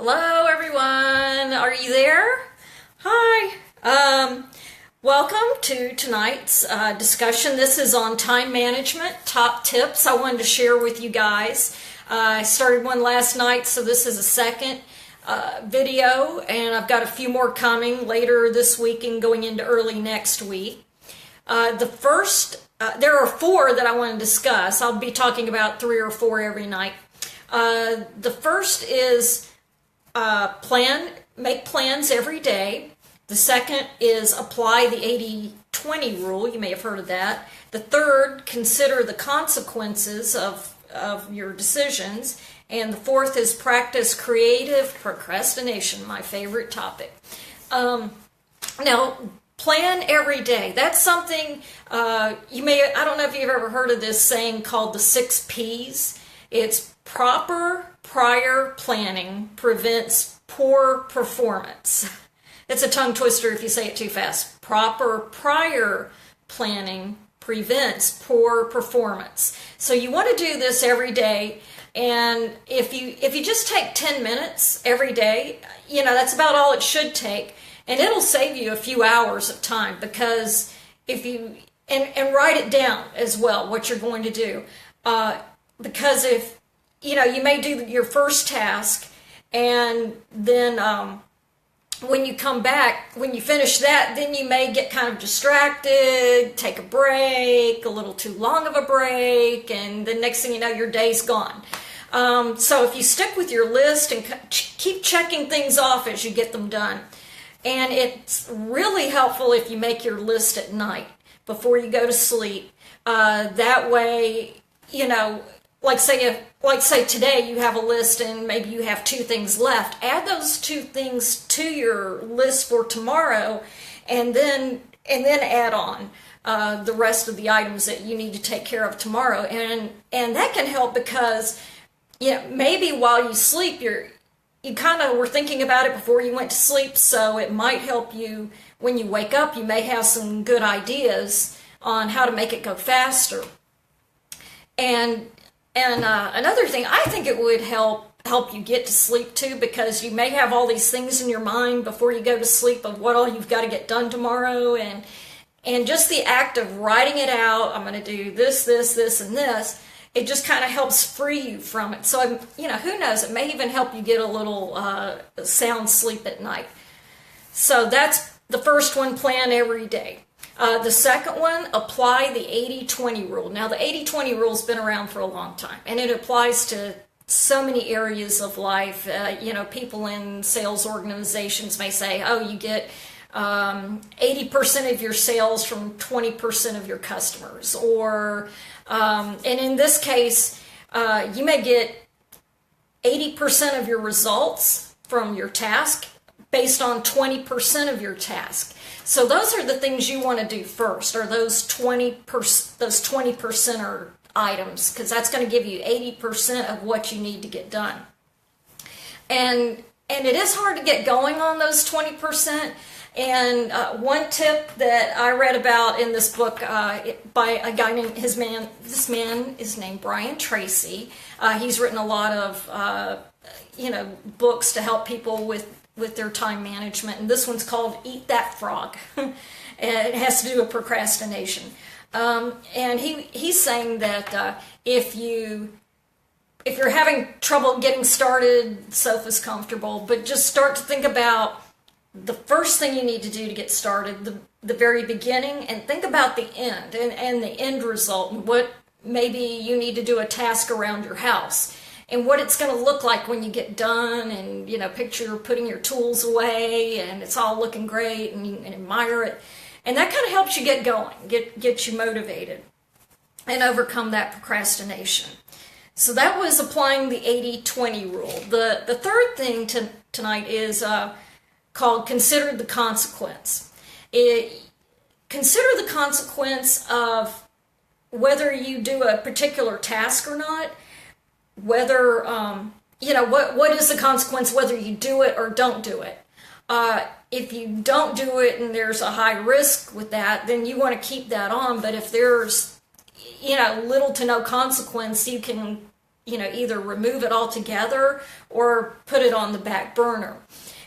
Hello, everyone. Are you there? Hi. Welcome to tonight's discussion. This is on time management, top tips I wanted to share with you guys. I started one last night, so this is a second video, and I've got a few more coming later this week and going into early next week. There are four that I want to discuss. I'll be talking about 3 or 4 every night. The first is make plans every day. The second is apply the 80-20 rule. You may have heard of that. The third, consider the consequences of your decisions. And the fourth is practice creative procrastination, my favorite topic. Now, plan every day. That's something I don't know if you've ever heard of this saying called the 6 Ps. It's proper prior planning prevents poor performance. It's a tongue twister if you say it too fast. Proper prior planning prevents poor performance. So you want to do this every day, and if you just take 10 minutes every day, that's about all it should take, and it'll save you a few hours of time, because if you and write it down as well what you're going to do, because if you may do your first task, and then when you come back, when you finish that, then you may get kind of distracted, take a break, a little too long of a break, and the next thing you know, your day's gone. So if you stick with your list and keep checking things off as you get them done, and it's really helpful if you make your list at night before you go to sleep. That way, like say today you have a list and maybe you have 2 things left. Add those 2 things to your list for tomorrow, and then add on the rest of the items that you need to take care of tomorrow. And that can help, because maybe while you sleep you kind of were thinking about it before you went to sleep, so it might help you when you wake up. You may have some good ideas on how to make it go faster. And another thing, I think it would help you get to sleep too, because you may have all these things in your mind before you go to sleep of what all you've got to get done tomorrow, and just the act of writing it out, I'm going to do this, and this, it just kind of helps free you from it. So, who knows, it may even help you get a little sound sleep at night. So that's the first one, plan every day. The second one, apply the 80-20 rule. Now, the 80-20 rule has been around for a long time, and it applies to so many areas of life. People in sales organizations may say, oh, you get 80% of your sales from 20% of your customers. Or, and in this case, you may get 80% of your results from your task based on 20% of your task. So those are the things you want to do first, or those 20% items, because that's going to give you 80% of what you need to get done. And it is hard to get going on those 20%. And one tip that I read about in this book by a guy named this man is named Brian Tracy. He's written a lot of books to help people with their time management, and this one's called Eat That Frog. And it has to do with procrastination. And he's saying that if you're having trouble getting started, sofa's comfortable, but just start to think about the first thing you need to do to get started, the very beginning, and think about the end and the end result, and what maybe you need to do a task around your house, and what it's going to look like when you get done, and picture putting your tools away and it's all looking great, and you can admire it, and that kind of helps you get going, get you motivated, and overcome that procrastination. So that was applying the 80-20 rule. The third thing tonight is called consider the consequence. Consider the consequence of whether you do a particular task or not. Whether what is the consequence whether you do it or don't do it. If you don't do it and there's a high risk with that, then you want to keep that on. But if there's little to no consequence, you can either remove it altogether or put it on the back burner.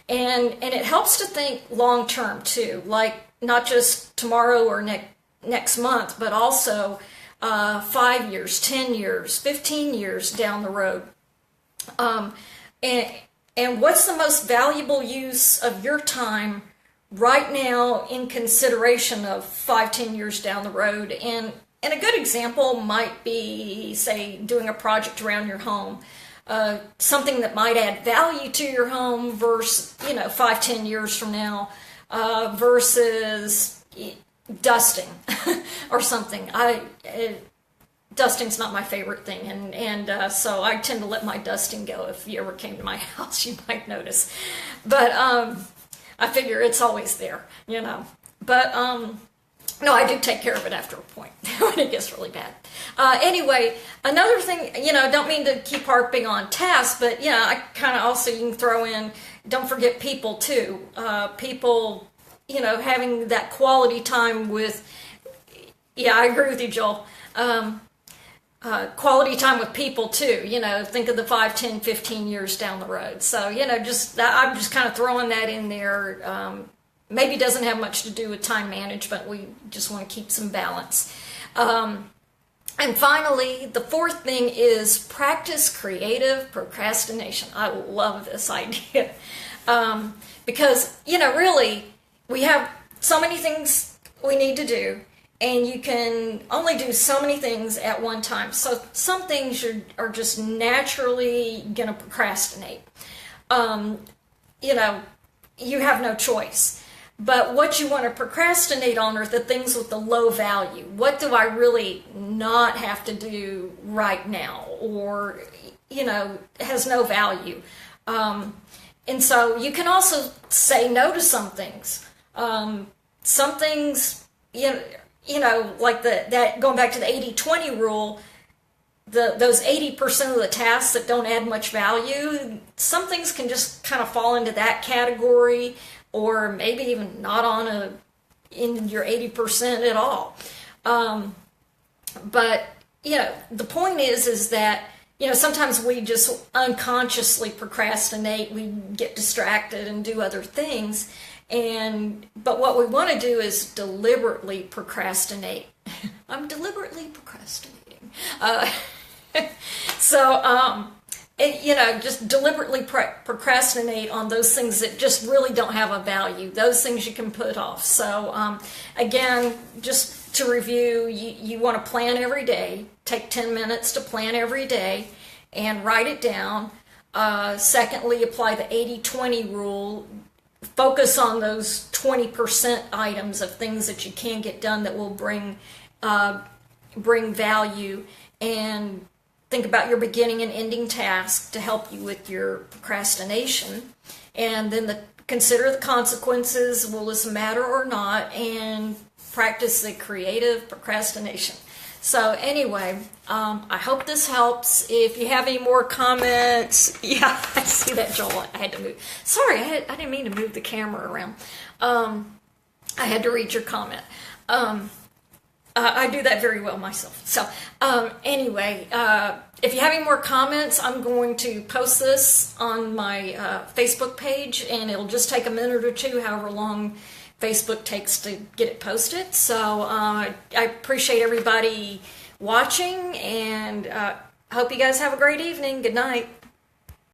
And it helps to think long term too, like not just tomorrow or next month, but also 5 years, 10 years, 15 years down the road. And what's the most valuable use of your time right now in consideration of 5, 10 years down the road? And a good example might be, say, doing a project around your home. Something that might add value to your home versus, 5, 10 years from now, versus dusting or something. Dusting's not my favorite thing, and so I tend to let my dusting go. If you ever came to my house, you might notice. But I figure it's always there, But no, I do take care of it after a point when it gets really bad. Anyway, another thing, don't mean to keep harping on tasks, but I kind of also, you can throw in, don't forget people too. People, having that quality time with, I agree with you, Joel. Quality time with people too, think of the 5, 10, 15 years down the road. So, I'm just kind of throwing that in there. Maybe doesn't have much to do with time management. We just want to keep some balance. And finally, the fourth thing is practice creative procrastination. I love this idea. Because, really, we have so many things we need to do, and you can only do so many things at one time. So some things are just naturally going to procrastinate. You have no choice. But what you want to procrastinate on are the things with the low value. What do I really not have to do right now? Or, has no value. And so you can also say no to some things. Some things, like that going back to the 80-20 rule, those 80% of the tasks that don't add much value, some things can just kind of fall into that category, or maybe even not in your 80% at all. But the point is that sometimes we just unconsciously procrastinate, we get distracted and do other things. But what we want to do is deliberately procrastinate. I'm deliberately procrastinating. Just deliberately procrastinate on those things that just really don't have a value. Those things you can put off. So again, just to review, you want to plan every day. Take 10 minutes to plan every day and write it down. Secondly, apply the 80-20 rule. Focus on those 20% items of things that you can get done that will bring value, and think about your beginning and ending tasks to help you with your procrastination. And then consider the consequences. Will this matter or not? And practice the creative procrastination. So anyway, I hope this helps. If you have any more comments, I see that, Joel. I had to move. Sorry, I didn't mean to move the camera around. I had to read your comment. I do that very well myself. So anyway, if you have any more comments, I'm going to post this on my Facebook page, and it'll just take a minute or two, however long Facebook takes to get it posted. So I appreciate everybody watching, and hope you guys have a great evening. Good night.